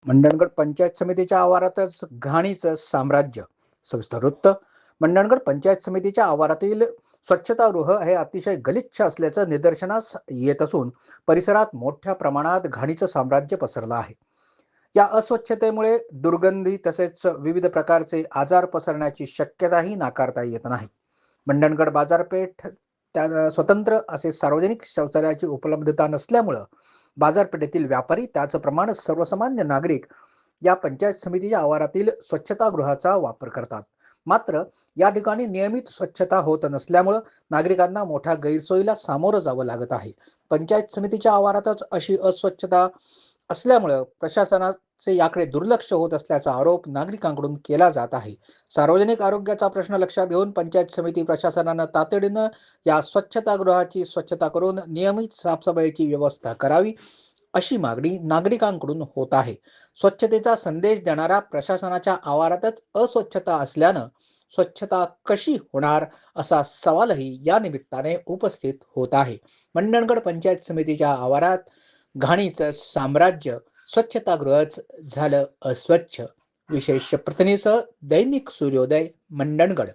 मंडणगड पंचायत समितीच्या आवारातच घाणीचं साम्राज्य. सविस्तर वृत्त. मंडणगड पंचायत समितीच्या आवारातील स्वच्छतागृह हे अतिशय गलिच्छ असल्याचं निदर्शनास येत असून परिसरात मोठ्या प्रमाणात घाणीचं साम्राज्य पसरलं आहे. या अस्वच्छतेमुळे दुर्गंधी तसेच विविध प्रकारचे आजार पसरण्याची शक्यताही नाकारता येत नाही. मंडणगड बाजारपेठ त्या स्वतंत्र असे सार्वजनिक शौचालयाची उपलब्धता नसल्यामुळं बाजारपेठेतील व्यापारी त्याचप्रमाणे सर्वसामान्य नागरिक या पंचायत समितीच्या आवारातील स्वच्छतागृहाचा वापर करतात. मात्र या ठिकाणी नियमित स्वच्छता होत नसल्यामुळं नागरिकांना मोठ्या गैरसोयीला सामोरं जावं लागत आहे. पंचायत समितीच्या आवारातच अशी अस्वच्छता असल्यामुळं प्रशासनाचे याकडे दुर्लक्ष होत असल्याचा आरोप नागरिकांकडून केला जात आहे. सार्वजनिक आरोग्याचा प्रश्न लक्षात घेऊन पंचायत समिती प्रशासनानं तातडीनं या स्वच्छतागृहाची स्वच्छता करून नियमित साफसफाईची व्यवस्था करावी, अशी मागणी नागरिकांकडून होत आहे. स्वच्छतेचा संदेश देणाऱ्या प्रशासनाच्या आवारातच अस्वच्छता असल्यानं स्वच्छता कशी होणार, असा सवालही या निमित्ताने उपस्थित होत आहे. मंडणगड पंचायत समितीच्या आवारात घाणीचं साम्राज्य, स्वच्छतागृहच झालं अस्वच्छ. विशेष प्रतिनिधीसह दैनिक सूर्योदय, मंडणगड.